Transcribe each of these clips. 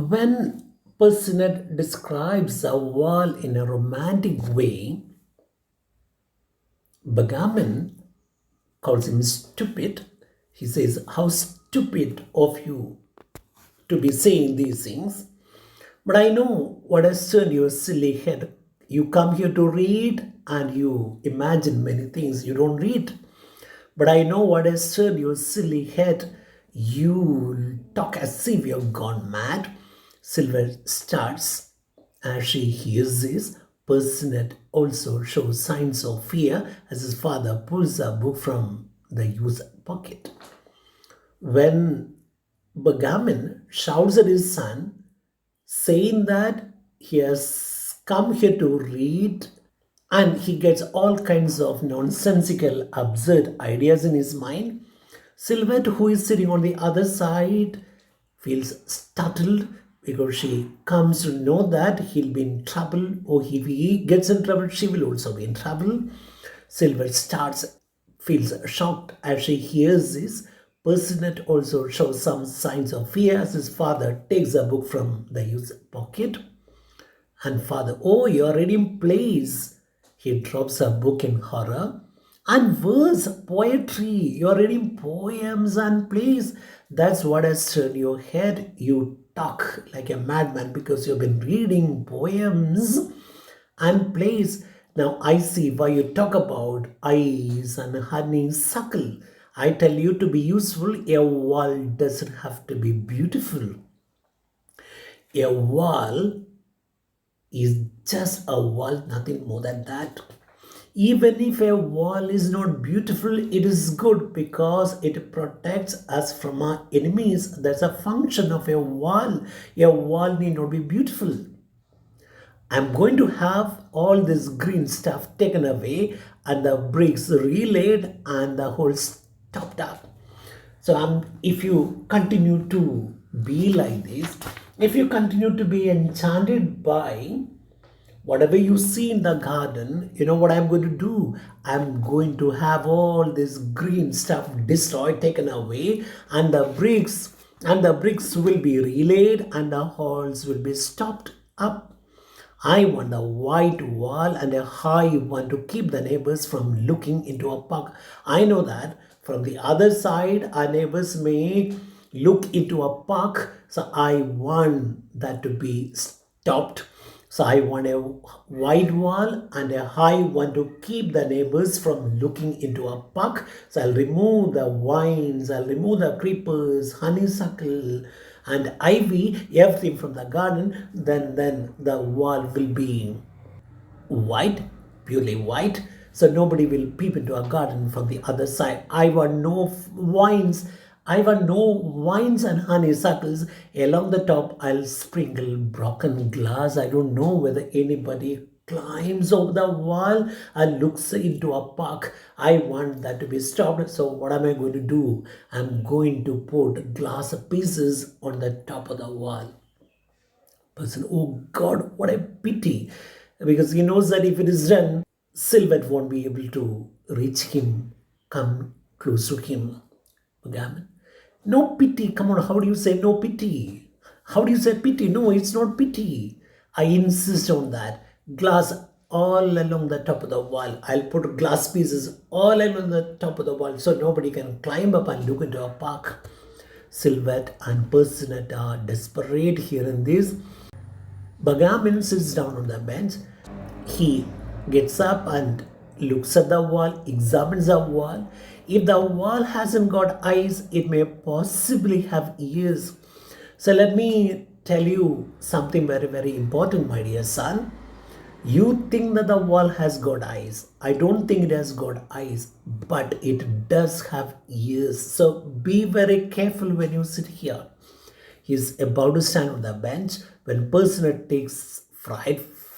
When Personet describes a wall in a romantic way, Bagaman calls him stupid. He says, "How stupid of you to be saying these things. But I know what has turned your silly head. You come here to read and you imagine many things. You don't read. But I know what has turned your silly head. You talk as if you've gone mad." Silver starts as she hears this. Personet also shows signs of fear as his father pulls a book from the youth's pocket. When Bagaman shouts at his son, saying that he has come here to read, and he gets all kinds of nonsensical, absurd ideas in his mind. Silhouette, who is sitting on the other side, feels startled because she comes to know that he'll be in trouble, or if he gets in trouble, she will also be in trouble. Silver feels shocked as she hears this. Personet also shows some signs of fear as his father takes a book from the youth's pocket. And father, "Oh, you're reading plays." He drops a book in horror. "And verse, poetry. You're reading poems and plays. That's what has turned your head. You talk like a madman because you've been reading poems and plays. Now I see why you talk about eyes and honeysuckle. I tell you, to be useful, a wall doesn't have to be beautiful. A wall is just a wall, nothing more than that. Even if a wall is not beautiful, it is good because it protects us from our enemies. That's a function of a wall. A wall need not be beautiful. I'm going to have all this green stuff taken away and the bricks relaid and the hole stopped up. So if you continue to be like this, if you continue to be enchanted by whatever you see in the garden, you know what I'm going to do? I'm going to have all this green stuff destroyed, taken away, and the bricks will be relayed and the holes will be stopped up. I want a white wall and a high one to keep the neighbors from looking into a park. I know that from the other side, our neighbors may look into a park, so I want that to be stopped. So I want a wide wall and a high one to keep the neighbors from looking into a park. So I'll remove the vines, I'll remove the creepers, honeysuckle, and ivy, everything from the garden. Then the wall will be white, purely white. So nobody will peep into a garden from the other side. I want no vines. I want no vines and honeysuckles. Along the top, I'll sprinkle broken glass. I don't know whether anybody climbs over the wall and looks into a park. I want that to be stopped. So what am I going to do? I'm going to put glass pieces on the top of the wall. Person, "Oh God, what a pity." Because he knows that if it is done, Silvet won't be able to reach him, come close to him. Gammon, "No pity. Come on, how do you say no pity? How do you say pity? No, it's not pity. I insist on that. Glass all along the top of the wall. I'll put glass pieces all along the top of the wall so nobody can climb up and look into a park." Silvet and Personet are desperate here in this. Bagamin sits down on the bench. He gets up and looks at the wall, examines the wall. If the wall hasn't got eyes, it may possibly have ears. So let me tell you something very, very important, my dear son. You think that the wall has got eyes. I don't think it has got eyes, but it does have ears. So be very careful when you sit here. He's about to stand on the bench when Personet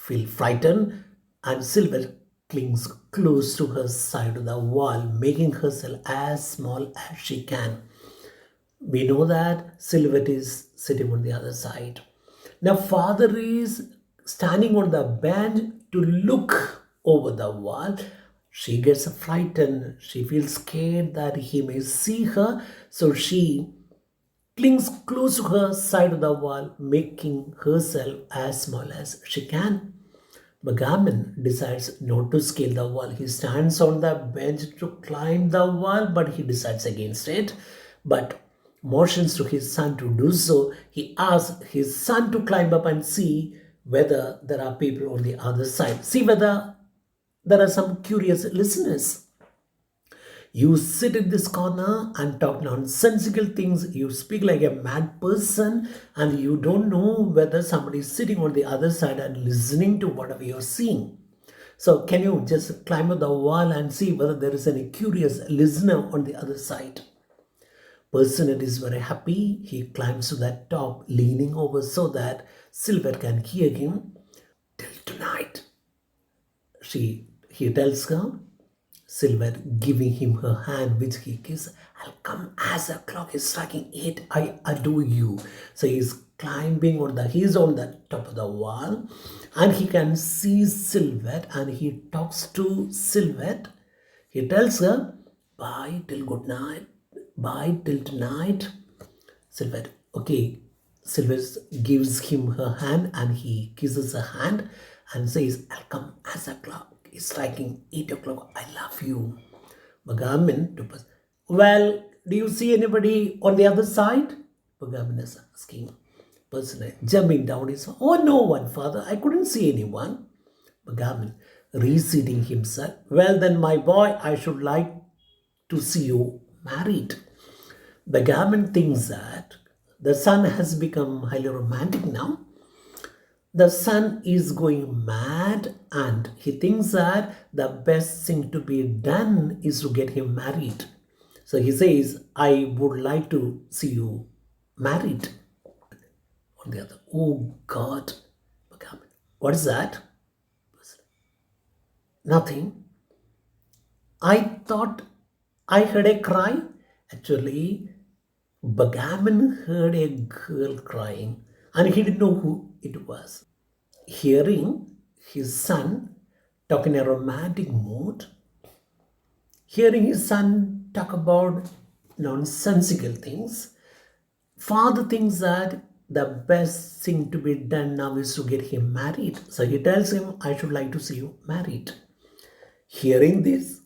feel frightened, and Silver clings close to her side of the wall, making herself as small as she can. We know that Silhouette is sitting on the other side. Now father is standing on the bench to look over the wall. She gets frightened. She feels scared that he may see her, so she clings close to her side of the wall, making herself as small as she can. Bagaman decides not to scale the wall. He stands on the bench to climb the wall, but he decides against it. But motions to his son to do so. He asks his son to climb up and see whether there are people on the other side. See whether there are some curious listeners. You sit in this corner and talk nonsensical things. You speak like a mad person, and you don't know whether somebody is sitting on the other side and listening to whatever you're seeing. So, can you just climb up the wall and see whether there is any curious listener on the other side? Person is very happy. He climbs to that top, leaning over so that Silver can hear him. Till tonight, he tells her, Silver giving him her hand, which he kisses. I'll come as the clock is striking 8. I adore you. So he's climbing on he's on the top of the wall, and he can see Silver, and he talks to Silver. He tells her, bye till good night, bye till tonight. Silver, okay. Silver gives him her hand, and he kisses her hand and says, I'll come as the clock is striking 8 o'clock. I love you. Bagaman to pass. Well, do you see anybody on the other side? Bagaman is asking. Person jumping down his, oh, no one, father. I couldn't see anyone. Bagaman reseating himself. Well, then, my boy, I should like to see you married. Bagaman thinks that the son has become highly romantic now. The son is going mad, and he thinks that the best thing to be done is to get him married. So he says, I would like to see you married. On the other, oh God, what is that? Nothing. I thought I heard a cry. Actually, Bagaman heard a girl crying, and he didn't know who it was. Hearing his son talk in a romantic mood, hearing his son talk about nonsensical things, father thinks that the best thing to be done now is to get him married. So he tells him, I should like to see you married. Hearing this,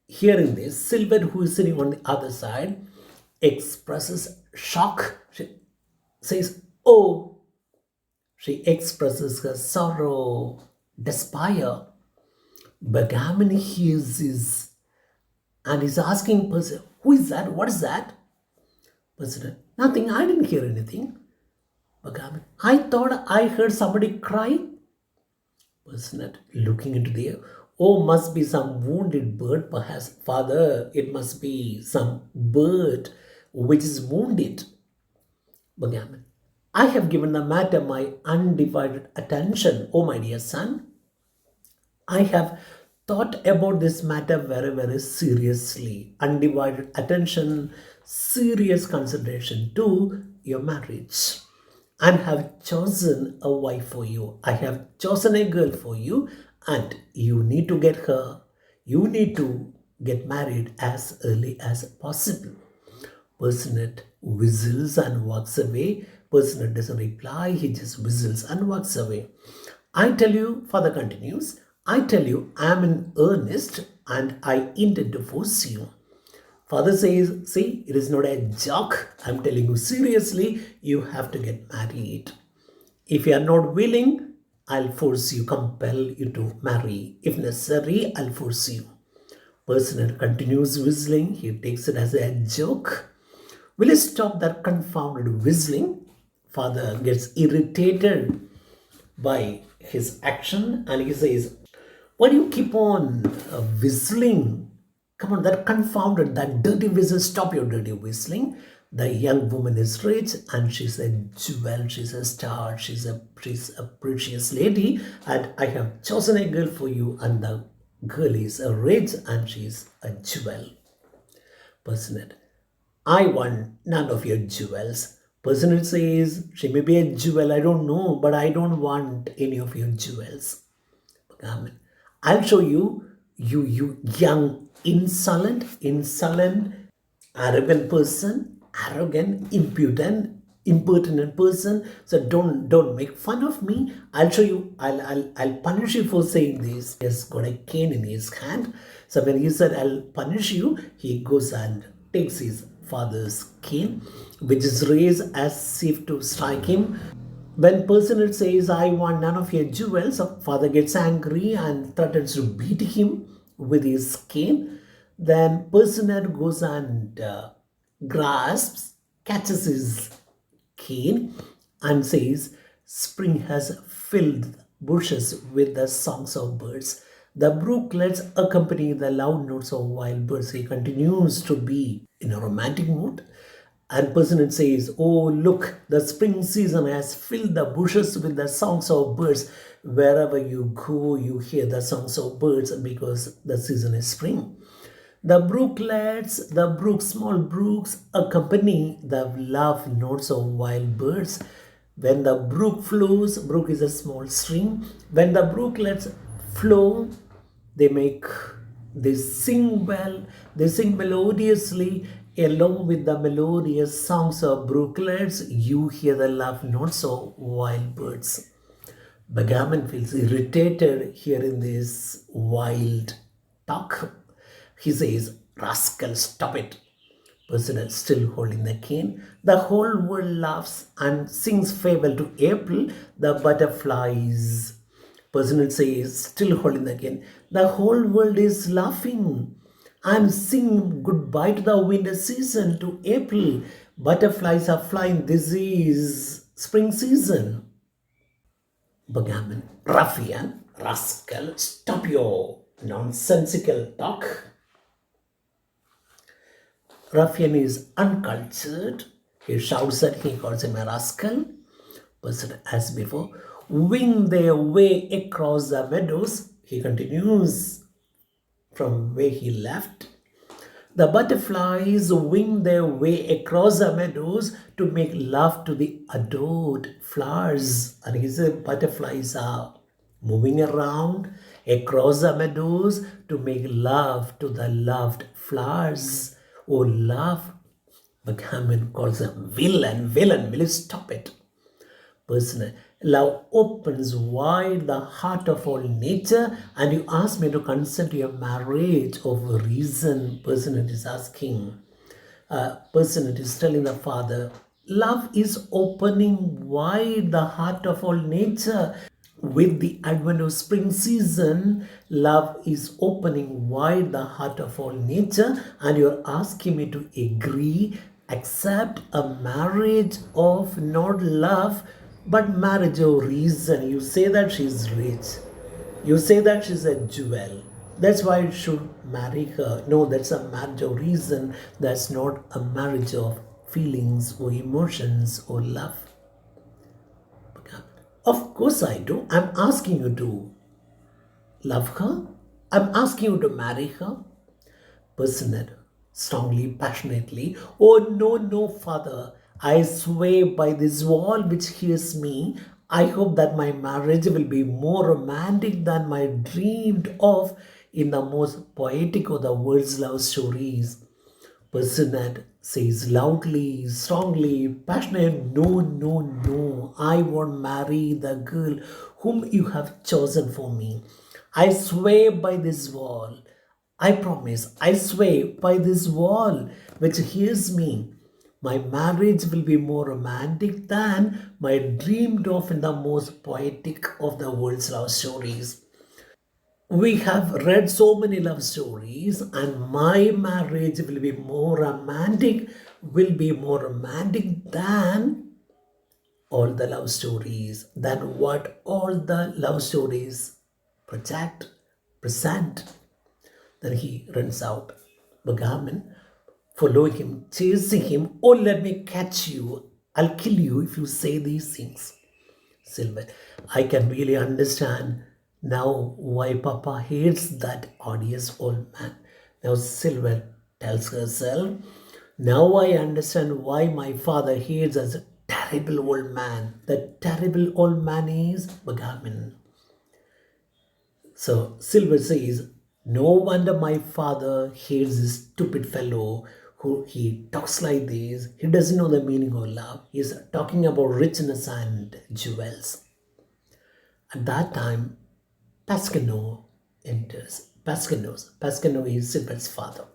Silver, who is sitting on the other side, expresses shock. She says, oh, she expresses her sorrow, despair. Bagaman hears this and is asking person, who is that? What is that? Person, nothing, I didn't hear anything. Bagaman, I thought I heard somebody cry. Person looking into the air, oh, must be some wounded bird, perhaps. Father, it must be some bird which is wounded. Bagaman, I have given the matter my undivided attention, oh my dear son. I have thought about this matter very, very seriously. Undivided attention, serious consideration to your marriage. And have chosen a wife for you. I have chosen a girl for you, and you need to get her. You need to get married as early as possible. Person whistles and walks away. Person doesn't reply, he just whistles and walks away. I tell you, father continues, I tell you, I am in earnest and I intend to force you. Father says, see, it is not a joke. I am telling you seriously, you have to get married. If you are not willing, I'll force you, compel you to marry. If necessary, I'll force you. Person continues whistling. He takes it as a joke. Will you stop that confounded whistling? Father gets irritated by his action and he says, why do you keep on whistling? Come on, that confounded, that dirty whistle, stop your dirty whistling. The young woman is rich and she's a jewel, she's a star, she's a precious lady, and I have chosen a girl for you, and the girl is rich and she's a jewel. Person, I want none of your jewels. Person says, she may be a jewel, I don't know, but I don't want any of your jewels. I'll show you, you young, insolent, arrogant person. arrogant, impudent, impertinent person. So don't make fun of me. I'll show you. I'll punish you for saying this. He has got a cane in his hand. So when he said, "I'll punish you," he goes and takes his father's cane, which is raised as if to strike him. When personage says, "I want none of your jewels," father gets angry and threatens to beat him with his cane. Then personage goes and grasps, catches his cane and says, "Spring has filled bushes with the songs of birds. The brooklets accompany the loud notes of wild birds." He continues to be in a romantic mood. And person says, "Oh, look, the spring season has filled the bushes with the songs of birds." Wherever you go, you hear the songs of birds because the season is spring. The brooklets, the brooks, small brooks, accompany the love notes of wild birds. When the brook flows, brook is a small stream. When the brooklets flow, they make, they sing well, they sing melodiously. Along with the melodious songs of brooklets, you hear the love notes of wild birds. Bagaman feels irritated hearing this wild talk. He says, "Rascal, stop it." Person still holding the cane. The whole world laughs and sings farewell to April, the butterflies. Person says, still holding the cane. The whole world is laughing and singing goodbye to the winter season, to April. Butterflies are flying. This is spring season. Bagaman, ruffian, rascal, stop your nonsensical talk. Ruffian is uncultured. He shouts at him, he calls him a rascal. Person as before, wing their way across the meadows. He continues from where he left. The butterflies wing their way across the meadows to make love to the adored flowers. And he said butterflies are moving around across the meadows to make love to the loved flowers. Oh, love. Backgammon calls them villain, villain. Will you stop it? Personal. Love opens wide the heart of all nature, and you ask me to consent to your marriage of a reason. Person is asking. Person is telling the father, love is opening wide the heart of all nature. With the advent of spring season, love is opening wide the heart of all nature, and you're asking me to agree, accept a marriage of not love but marriage of reason. You say that she's rich, you say that she's a jewel, that's why you should marry her. No, that's a marriage of reason, that's not a marriage of feelings or emotions or love. Of course I do. I'm asking you to love her. I'm asking you to marry her. Person strongly, passionately. "Oh, no, no, father. I swear by this wall which hears me, I hope that my marriage will be more romantic than my dreamed of in the most poetic of the world's love stories." Person says loudly, strongly, passionate, "No, no, no. I won't marry the girl whom you have chosen for me. I swear by this wall. I promise, I swear by this wall which hears me. My marriage will be more romantic than my dreamed of in the most poetic of the world's love stories." We have read so many love stories, and my marriage will be more romantic than all the love stories, than what all the love stories project, present. Then he runs out. Bagaman following him, chasing him. "Oh, let me catch you. I'll kill you if you say these things." Silver, I can really understand now why Papa hates that odious old man. Now Silver tells herself, "Now I understand why my father hates us a terrible old man. The terrible old man is Bagaman." So Silver says, "No wonder my father hates this stupid fellow who he talks like this, he doesn't know the meaning of love. He's talking about richness and jewels. At that time, Pascano enters. Pascano is Silver's father.